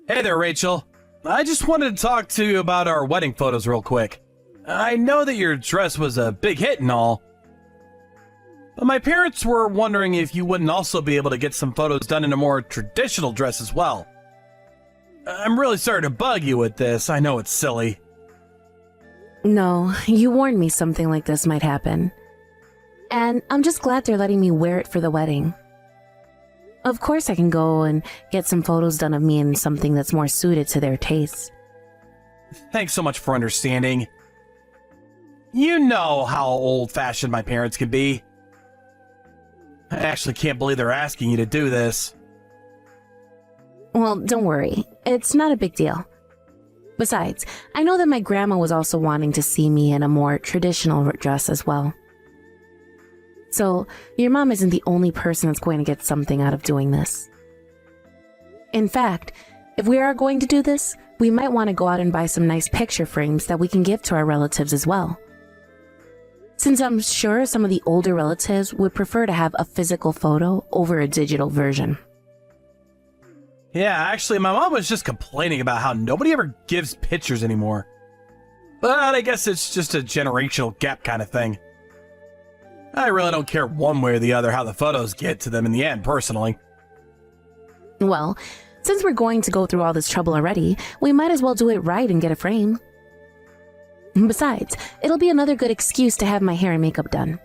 Hey there, Rachel. I just wanted to talk to you about our wedding photos real quick. I know that your dress was a big hit and all, but my parents were wondering if you wouldn't also be able to get some photos done in a more traditional dress as well. I'm really sorry to bug you with this. I know it's silly. No, you warned me something like this might happen. And I'm just glad they're letting me wear it for the wedding. Of course I can go and get some photos done of me in something that's more suited to their tastes. Thanks so much for understanding. You know how old-fashioned my parents can be. I actually can't believe they're asking you to do this. Well, don't worry. It's not a big deal. Besides, I know that my grandma was also wanting to see me in a more traditional dress as well. So, your mom isn't the only person that's going to get something out of doing this. In fact, if we are going to do this, we might want to go out and buy some nice picture frames that we can give to our relatives as well. Since I'm sure some of the older relatives would prefer to have a physical photo over a digital version. Yeah, actually, my mom was just complaining about how nobody ever gives pictures anymore. But I guess it's just a generational gap kind of thing. I really don't care one way or the other how the photos get to them in the end, personally. Well, since we're going to go through all this trouble already, we might as well do it right and get a frame. Besides, it'll be another good excuse to have my hair and makeup done.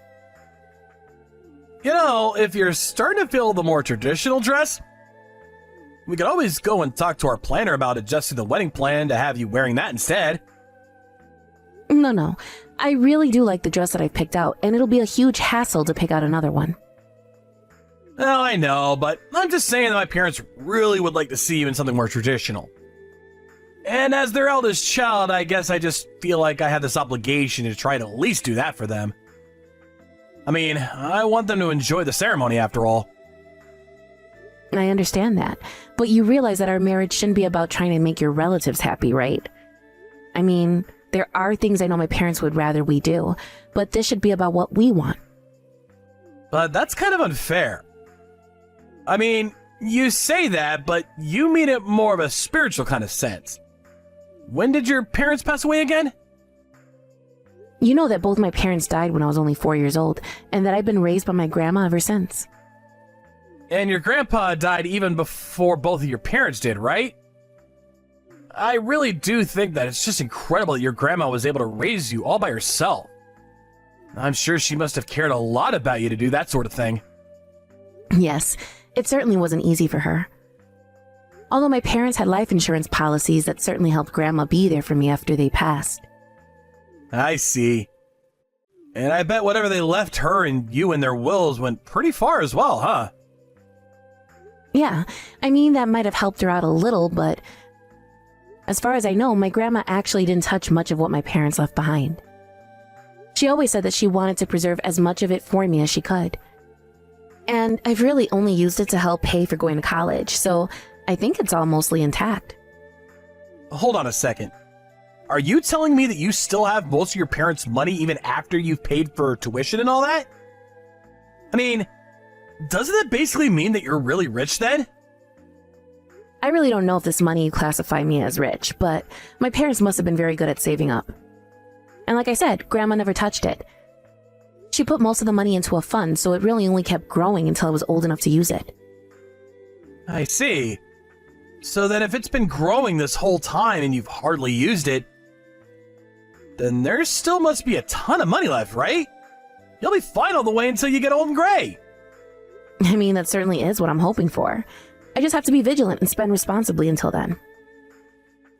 You know, if you're starting to feel the more traditional dress, we could always go and talk to our planner about adjusting the wedding plan to have you wearing that instead. No. I really do like the dress that I picked out, and it'll be a huge hassle to pick out another one. Oh, I know, but I'm just saying that my parents really would like to see you in something more traditional. And as their eldest child, I guess I just feel like I have this obligation to try to at least do that for them. I mean, I want them to enjoy the ceremony after all. I understand that, but you realize that our marriage shouldn't be about trying to make your relatives happy, right? I mean, there are things I know my parents would rather we do, but this should be about what we want. But that's kind of unfair. I mean, you say that, but you mean it more of a spiritual kind of sense. When did your parents pass away again? You know that both my parents died when I was only 4 years old, and that I've been raised by my grandma ever since. And your grandpa died even before both of your parents did, right? I really do think that it's just incredible that your grandma was able to raise you all by herself. I'm sure she must have cared a lot about you to do that sort of thing. Yes, it certainly wasn't easy for her. Although my parents had life insurance policies that certainly helped Grandma be there for me after they passed. I see. And I bet whatever they left her and you in their wills went pretty far as well, huh? Yeah, I mean that might have helped her out a little, but as far as I know, my grandma actually didn't touch much of what my parents left behind. She always said that she wanted to preserve as much of it for me as she could. And I've really only used it to help pay for going to college, so I think it's all mostly intact. Hold on a second. Are you telling me that you still have most of your parents' money even after you've paid for tuition and all that? I mean, doesn't that basically mean that you're really rich then? I really don't know if this money classify me as rich, but my parents must have been very good at saving up. And like I said, Grandma never touched it. She put most of the money into a fund, so it really only kept growing until I was old enough to use it. I see. So then if it's been growing this whole time and you've hardly used it, then there still must be a ton of money left, right? You'll be fine all the way until you get old and gray. I mean, that certainly is what I'm hoping for. I just have to be vigilant and spend responsibly until then.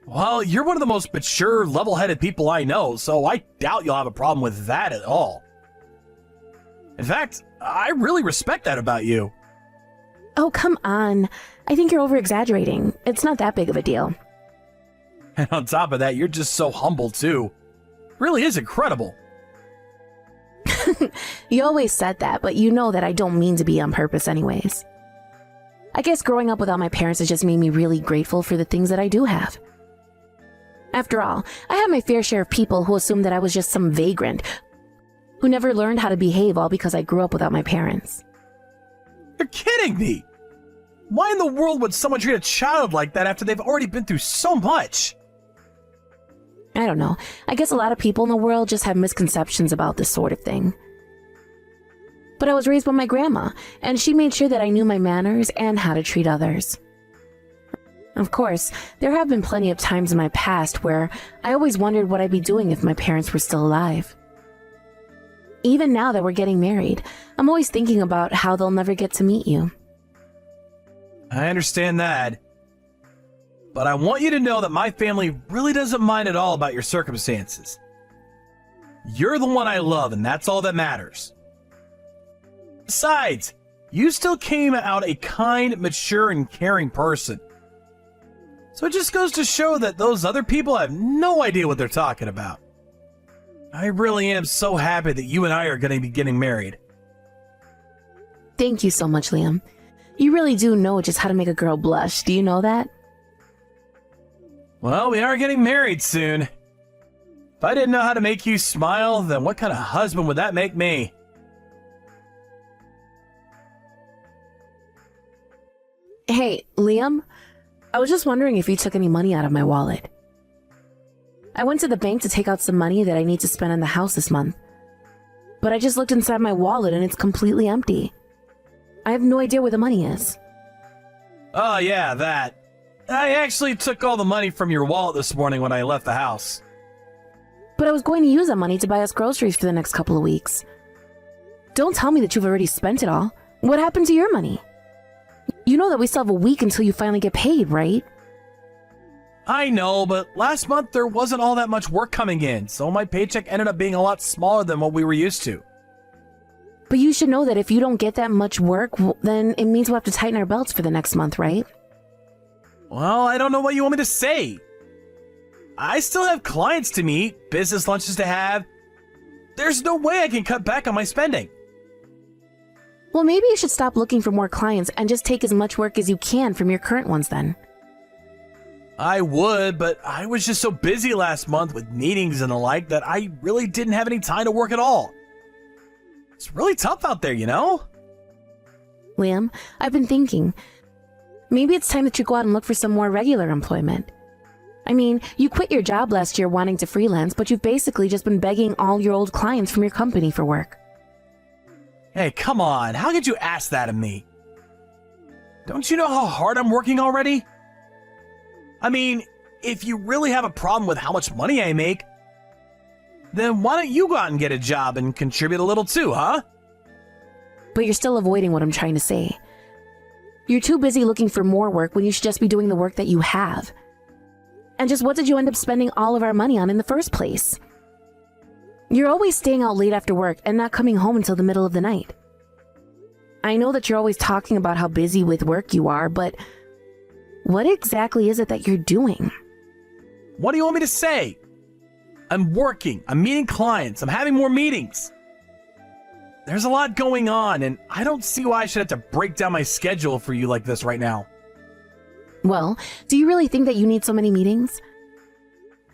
Well, you're one of the most mature, level-headed people I know, so I doubt you'll have a problem with that at all. In fact, I really respect that about you. Oh, come on. I think you're over-exaggerating. It's not that big of a deal. And on top of that, you're just so humble, too. Really is incredible. You always said that, but you know that I don't mean to be on purpose anyways. I guess growing up without my parents has just made me really grateful for the things that I do have. After all, I had my fair share of people who assumed that I was just some vagrant who never learned how to behave all because I grew up without my parents. You're kidding me! Why in the world would someone treat a child like that after they've already been through so much? I don't know. I guess a lot of people in the world just have misconceptions about this sort of thing. But I was raised by my grandma, and she made sure that I knew my manners and how to treat others. Of course, there have been plenty of times in my past where I always wondered what I'd be doing if my parents were still alive. Even now that we're getting married, I'm always thinking about how they'll never get to meet you. I understand that. But I want you to know that my family really doesn't mind at all about your circumstances. You're the one I love, and that's all that matters. Besides, you still came out a kind, mature, and caring person. So it just goes to show that those other people have no idea what they're talking about. I really am so happy that you and I are going to be getting married. Thank you so much, Liam. You really do know just how to make a girl blush. Do you know that? Well, we are getting married soon. If I didn't know how to make you smile, then what kind of husband would that make me? Hey, Liam, I was just wondering if you took any money out of my wallet. I went to the bank to take out some money that I need to spend on the house this month. But I just looked inside my wallet and it's completely empty. I have no idea where the money is. Oh yeah, that. I actually took all the money from your wallet this morning when I left the house. But I was going to use that money to buy us groceries for the next couple of weeks. Don't tell me that you've already spent it all. What happened to your money? You know that we still have a week until you finally get paid, right? I know, but last month there wasn't all that much work coming in, so my paycheck ended up being a lot smaller than what we were used to. But you should know that if you don't get that much work, then it means we'll have to tighten our belts for the next month, right? Well, I don't know what you want me to say. I still have clients to meet, business lunches to have. There's no way I can cut back on my spending. Well, maybe you should stop looking for more clients and just take as much work as you can from your current ones then. I would, but I was just so busy last month with meetings and the like that I really didn't have any time to work at all. It's really tough out there, you know? Liam, I've been thinking, maybe it's time that you go out and look for some more regular employment. I mean, you quit your job last year wanting to freelance, but you've basically just been begging all your old clients from your company for work. Hey, come on, how could you ask that of me? Don't you know how hard I'm working already? I mean, if you really have a problem with how much money I make, then why don't you go out and get a job and contribute a little too, huh? But you're still avoiding what I'm trying to say. You're too busy looking for more work when you should just be doing the work that you have. And just what did you end up spending all of our money on in the first place? You're always staying out late after work and not coming home until the middle of the night. I know that you're always talking about how busy with work you are, but what exactly is it that you're doing? What do you want me to say? I'm working, I'm meeting clients, I'm having more meetings. There's a lot going on, and I don't see why I should have to break down my schedule for you like this right now. Well, do you really think that you need so many meetings?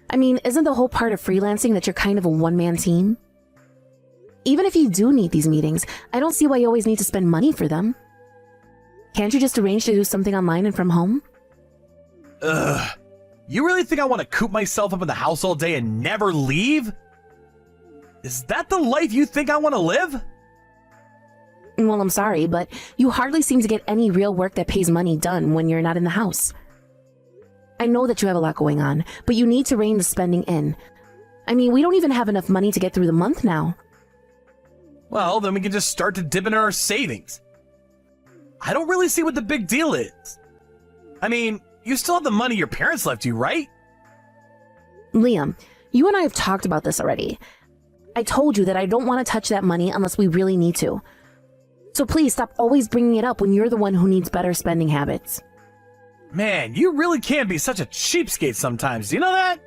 I mean, isn't the whole part of freelancing that you're kind of a one-man team? Even if you do need these meetings, I don't see why you always need to spend money for them. Can't you just arrange to do something online and from home? Ugh. You really think I want to coop myself up in the house all day and never leave? Is that the life you think I want to live? Well, I'm sorry, but you hardly seem to get any real work that pays money done when you're not in the house. I know that you have a lot going on, but you need to rein the spending in. I mean, we don't even have enough money to get through the month now. Well, then we can just start to dip into our savings. I don't really see what the big deal is. I mean, you still have the money your parents left you, right? Liam, you and I have talked about this already. I told you that I don't want to touch that money unless we really need to. So please stop always bringing it up when you're the one who needs better spending habits. Man, you really can be such a cheapskate sometimes, do you know that?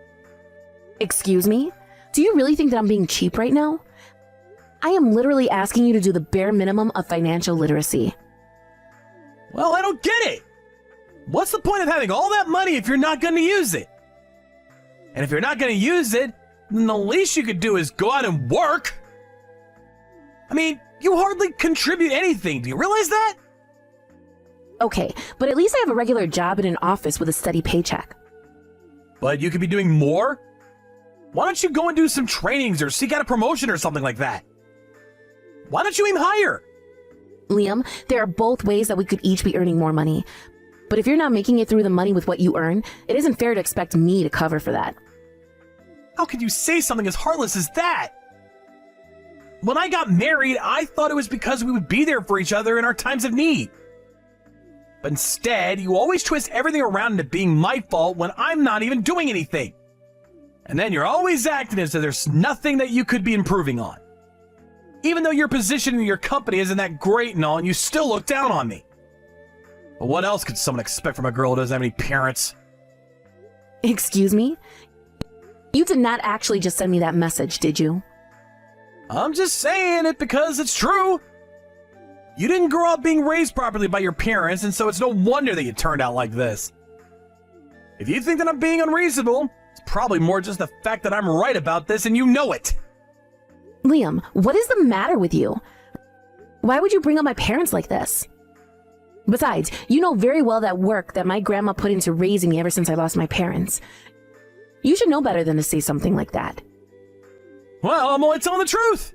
Excuse me? Do you really think that I'm being cheap right now? I am literally asking you to do the bare minimum of financial literacy. Well, I don't get it. What's the point of having all that money if you're not going to use it? And if you're not going to use it, then the least you could do is go out and work. I mean, you hardly contribute anything. Do you realize that? Okay, but at least I have a regular job in an office with a steady paycheck. But you could be doing more? Why don't you go and do some trainings or seek out a promotion or something like that? Why don't you aim higher? Liam, there are both ways that we could each be earning more money. But if you're not making it through the money with what you earn, it isn't fair to expect me to cover for that. How could you say something as heartless as that? When I got married, I thought it was because we would be there for each other in our times of need. But instead, you always twist everything around into being my fault when I'm not even doing anything. And then you're always acting as if there's nothing that you could be improving on. Even though your position in your company isn't that great and all, and you still look down on me. But what else could someone expect from a girl who doesn't have any parents? Excuse me? You did not actually just send me that message, did you? I'm just saying it because it's true. You didn't grow up being raised properly by your parents, and so it's no wonder that you turned out like this. If you think that I'm being unreasonable, it's probably more just the fact that I'm right about this and you know it. Liam, what is the matter with you? Why would you bring up my parents like this? Besides, you know very well that work that my grandma put into raising me ever since I lost my parents. You should know better than to say something like that. Well, I'm only telling the truth.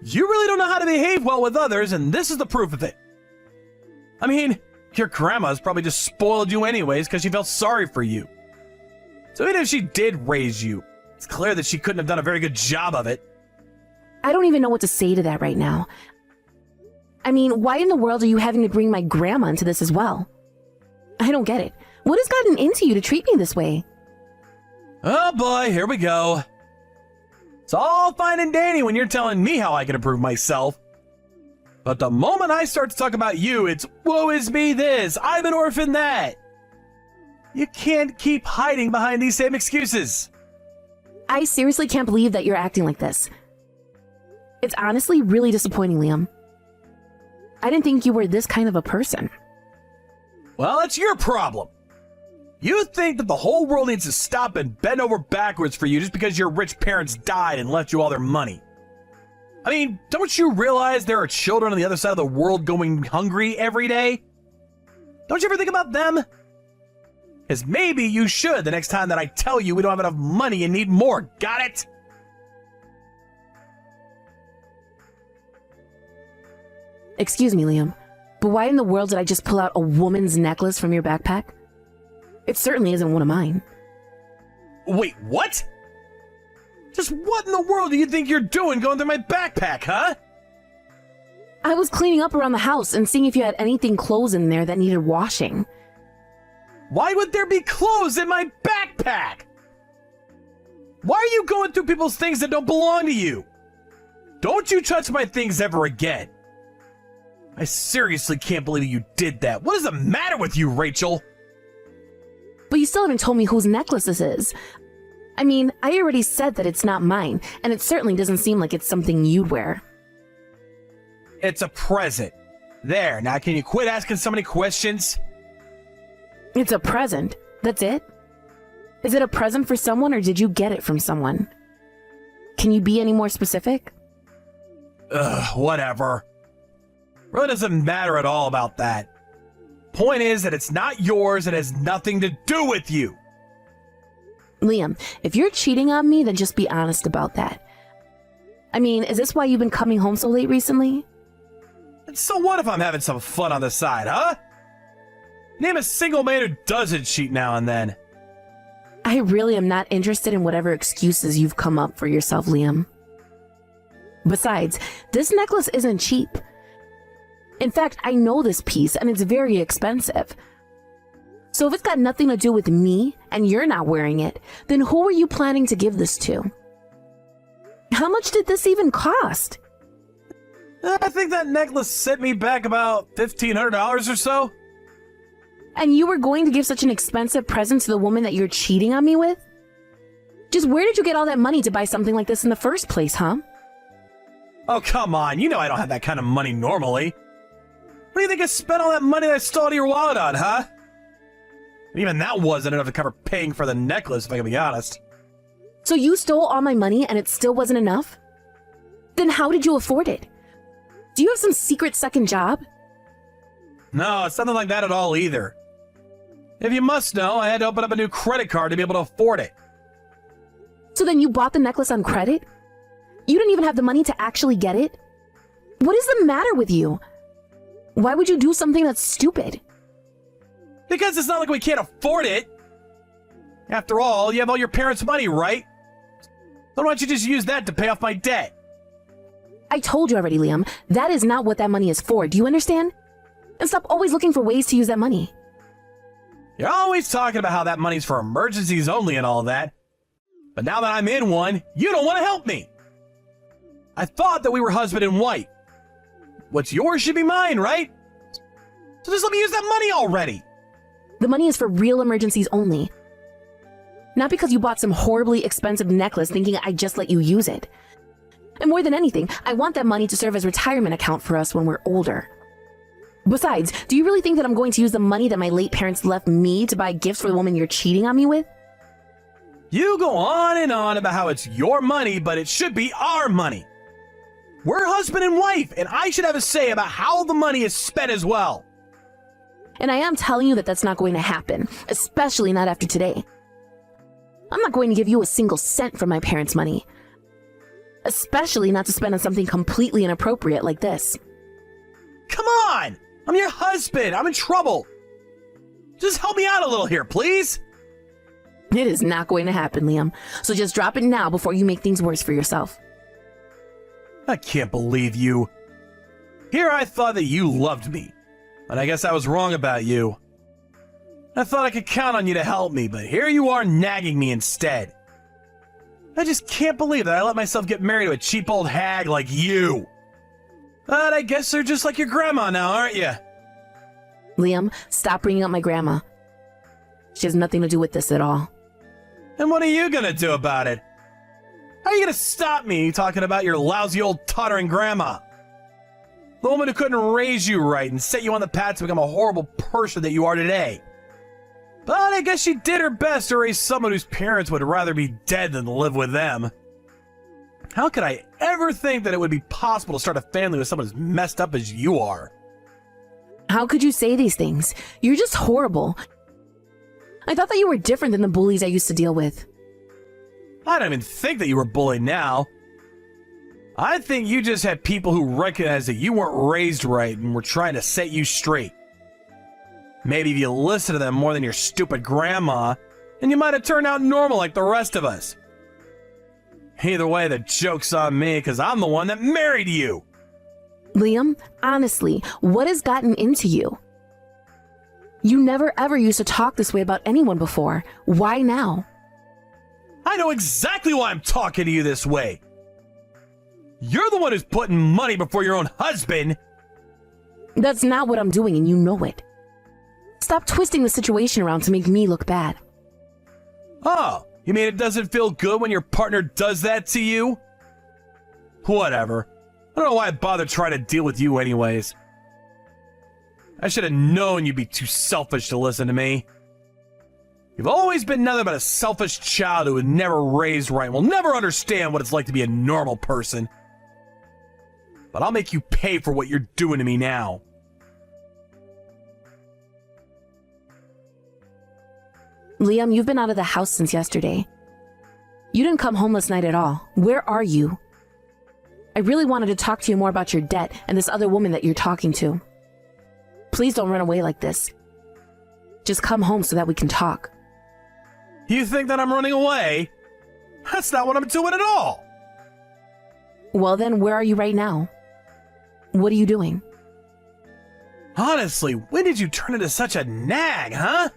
You really don't know how to behave well with others, and this is the proof of it. I mean, your grandma's probably just spoiled you anyways because she felt sorry for you. So even if she did raise you, it's clear that she couldn't have done a very good job of it. I don't even know what to say to that right now. I mean, why in the world are you having to bring my grandma into this as well? I don't get it. What has gotten into you to treat me this way? Oh boy, here we go. It's all fine and dandy when you're telling me how I can improve myself. But the moment I start to talk about you, it's woe is me this, I'm an orphan that. You can't keep hiding behind these same excuses. I seriously can't believe that you're acting like this. It's honestly really disappointing, Liam. I didn't think you were this kind of a person. Well, that's your problem. You think that the whole world needs to stop and bend over backwards for you just because your rich parents died and left you all their money. I mean, don't you realize there are children on the other side of the world going hungry every day? Don't you ever think about them? Because maybe you should the next time that I tell you we don't have enough money and need more. Got it? Excuse me, Liam, but why in the world did I just pull out a woman's necklace from your backpack? It certainly isn't one of mine. Wait, what? Just what in the world do you think you're doing going through my backpack, huh? I was cleaning up around the house and seeing if you had anything clothes in there that needed washing. Why would there be clothes in my backpack? Why are you going through people's things that don't belong to you? Don't you touch my things ever again. I seriously can't believe you did that. What is the matter with you, Rachel? But you still haven't told me whose necklace this is. I mean, I already said that it's not mine, and it certainly doesn't seem like it's something you'd wear. It's a present. There, now can you quit asking so many questions? It's a present. That's it? Is it a present for someone, or did you get it from someone? Can you be any more specific? Ugh, whatever. Really doesn't matter at all about that. Point is that it's not yours and has nothing to do with you. Liam, if you're cheating on me, then just be honest about that. I mean, is this why you've been coming home so late recently? And so what if I'm having some fun on the side, huh? Name a single man who doesn't cheat now and then. I really am not interested in whatever excuses you've come up for yourself, Liam. Besides, this necklace isn't cheap. In fact, I know this piece and it's very expensive. So if it's got nothing to do with me and you're not wearing it, then who are you planning to give this to? How much did this even cost? I think that necklace set me back about $1,500 or so. And you were going to give such an expensive present to the woman that you're cheating on me with? Just where did you get all that money to buy something like this in the first place, huh? Oh, come on. You know I don't have that kind of money normally. What do you think I spent all that money that I stole out of your wallet on, huh? And even that wasn't enough to cover paying for the necklace, if I can be honest. So you stole all my money and it still wasn't enough? Then how did you afford it? Do you have some secret second job? No, it's nothing like that at all either. If you must know, I had to open up a new credit card to be able to afford it. So then you bought the necklace on credit? You didn't even have the money to actually get it? What is the matter with you? Why would you do something that's stupid? Because it's not like we can't afford it. After all, you have all your parents' money, right? So why don't you just use that to pay off my debt? I told you already, Liam. That is not what that money is for. Do you understand? And stop always looking for ways to use that money. You're always talking about how that money's for emergencies only and all that. But now that I'm in one, you don't want to help me. I thought that we were husband and wife. What's yours should be mine, right? So just let me use that money already. The money is for real emergencies only. Not because you bought some horribly expensive necklace thinking I'd just let you use it. And more than anything, I want that money to serve as retirement account for us when we're older. Besides, do you really think that I'm going to use the money that my late parents left me to buy gifts for the woman you're cheating on me with? You go on and on about how it's your money, but it should be our money. We're husband and wife, and I should have a say about how the money is spent as well. And I am telling you that that's not going to happen, especially not after today. I'm not going to give you a single cent from my parents' money. Especially not to spend on something completely inappropriate like this. Come on! I'm your husband! I'm in trouble! Just help me out a little here, please! It is not going to happen, Liam. So just drop it now before you make things worse for yourself. I can't believe you. Here I thought that you loved me, but I guess I was wrong about you. I thought I could count on you to help me, but here you are nagging me instead. I just can't believe that I let myself get married to a cheap old hag like you. But I guess they're just like your grandma now, aren't you? Liam, stop bringing up my grandma. She has nothing to do with this at all. And what are you gonna do about it? How are you gonna stop me talking about your lousy old tottering grandma? The woman who couldn't raise you right and set you on the path to become a horrible person that you are today. But I guess she did her best to raise someone whose parents would rather be dead than live with them. How could I ever think that it would be possible to start a family with someone as messed up as you are? How could you say these things? You're just horrible. I thought that you were different than the bullies I used to deal with. I don't even think that you were bullied now. I think you just had people who recognized that you weren't raised right and were trying to set you straight. Maybe if you listen to them more than your stupid grandma, then you might have turned out normal like the rest of us. Either way, the joke's on me because I'm the one that married you. Liam, honestly, what has gotten into you? You never ever used to talk this way about anyone before. Why now? I know exactly why I'm talking to you this way. You're the one who's putting money before your own husband. That's not what I'm doing, and you know it. Stop twisting the situation around to make me look bad. Oh, you mean it doesn't feel good when your partner does that to you? Whatever. I don't know why I bothered trying to deal with you anyways. I should have known you'd be too selfish to listen to me. You've always been nothing but a selfish child who was never raised right and will never understand what it's like to be a normal person. But I'll make you pay for what you're doing to me now. Liam, you've been out of the house since yesterday. You didn't come home last night at all. Where are you? I really wanted to talk to you more about your debt and this other woman that you're talking to. Please don't run away like this. Just come home so that we can talk. You think that I'm running away? That's not what I'm doing at all. Well then, where are you right now? What are you doing? Honestly, when did you turn into such a nag, huh?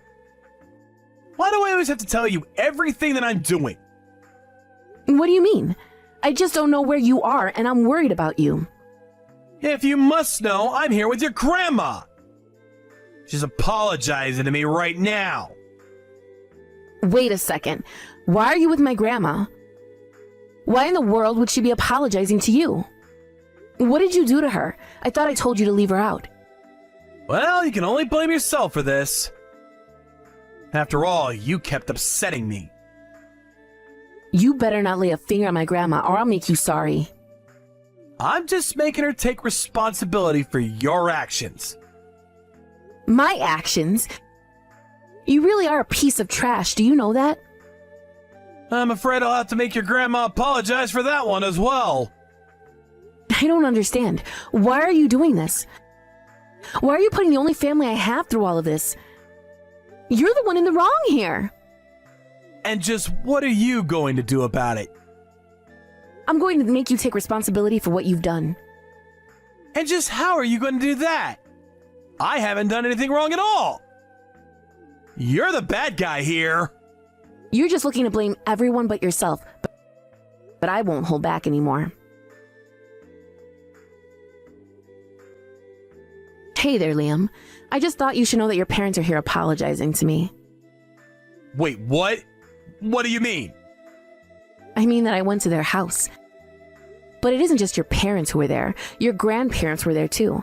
Why do I always have to tell you everything that I'm doing? What do you mean? I just don't know where you are, and I'm worried about you. If you must know, I'm here with your grandma. She's apologizing to me right now. Wait a second. Why are you with my grandma? Why in the world would she be apologizing to you? What did you do to her? I thought I told you to leave her out. Well, you can only blame yourself for this. After all, you kept upsetting me. You better not lay a finger on my grandma, or I'll make you sorry. I'm just making her take responsibility for your actions. My actions? You really are a piece of trash, do you know that? I'm afraid I'll have to make your grandma apologize for that one as well. I don't understand. Why are you doing this? Why are you putting the only family I have through all of this? You're the one in the wrong here. And just what are you going to do about it? I'm going to make you take responsibility for what you've done. And just how are you going to do that? I haven't done anything wrong at all. You're the bad guy here. You're just looking to blame everyone but yourself. But I won't hold back anymore. Hey there, Liam. I just thought you should know that your parents are here apologizing to me. Wait, what? What do you mean? I mean that I went to their house. But it isn't just your parents who were there. Your grandparents were there too.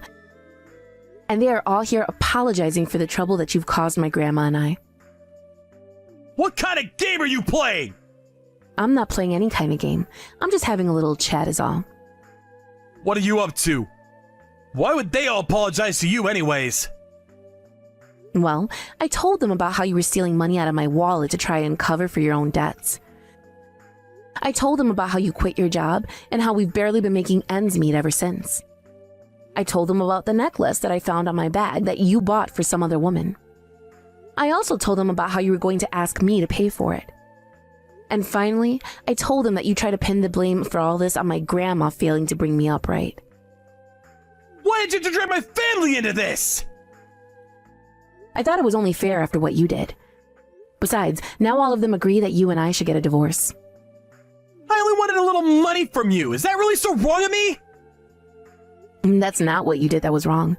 And they are all here apologizing for the trouble that you've caused my grandma and I. What kind of game are you playing? I'm not playing any kind of game. I'm just having a little chat is all. What are you up to? Why would they all apologize to you anyways? Well, I told them about how you were stealing money out of my wallet to try and cover for your own debts. I told them about how you quit your job and how we've barely been making ends meet ever since. I told them about the necklace that I found on my bag that you bought for some other woman. I also told them about how you were going to ask me to pay for it. And finally, I told them that you tried to pin the blame for all this on my grandma failing to bring me up right. Why did you drag my family into this? I thought it was only fair after what you did. Besides, now all of them agree that you and I should get a divorce. I only wanted a little money from you. Is that really so wrong of me? That's not what you did that was wrong.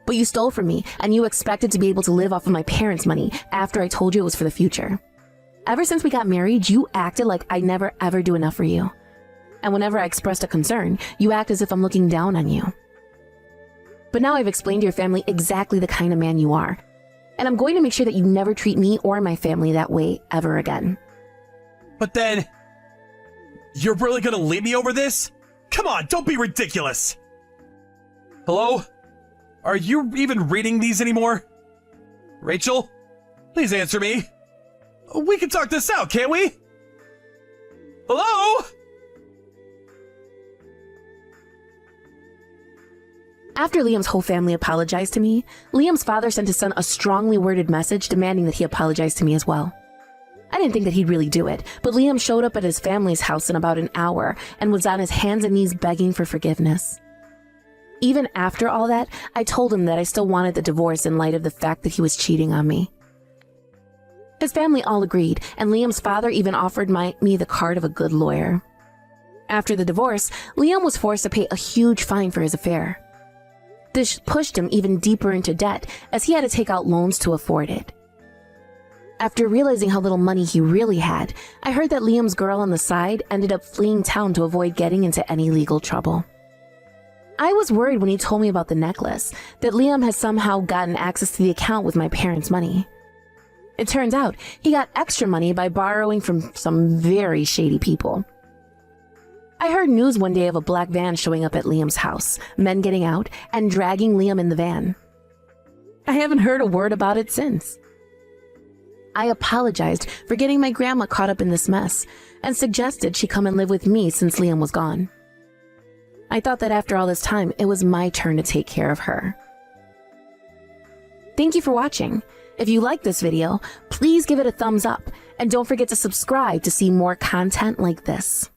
But you stole from me, and you expected to be able to live off of my parents' money after I told you it was for the future. Ever since we got married, you acted like I never ever do enough for you. And whenever I expressed a concern, you act as if I'm looking down on you. But now I've explained to your family exactly the kind of man you are. And I'm going to make sure that you never treat me or my family that way ever again. But then, you're really gonna leave me over this? Come on, don't be ridiculous. Hello? Are you even reading these anymore? Rachel? Please answer me. We can talk this out, can't we? Hello? After Liam's whole family apologized to me, Liam's father sent his son a strongly worded message demanding that he apologize to me as well. I didn't think that he'd really do it, but Liam showed up at his family's house in about an hour and was on his hands and knees begging for forgiveness. Even after all that, I told him that I still wanted the divorce in light of the fact that he was cheating on me. His family all agreed, and Liam's father even offered me the card of a good lawyer. After the divorce, Liam was forced to pay a huge fine for his affair. This pushed him even deeper into debt, as he had to take out loans to afford it. After realizing how little money he really had, I heard that Liam's girl on the side ended up fleeing town to avoid getting into any legal trouble. I was worried when he told me about the necklace, that Liam had somehow gotten access to the account with my parents' money. It turns out he got extra money by borrowing from some very shady people. I heard news one day of a black van showing up at Liam's house, men getting out and dragging Liam in the van. I haven't heard a word about it since. I apologized for getting my grandma caught up in this mess and suggested she come and live with me since Liam was gone. I thought that after all this time, it was my turn to take care of her. Thank you for watching. If you liked this video, please give it a thumbs up and don't forget to subscribe to see more content like this.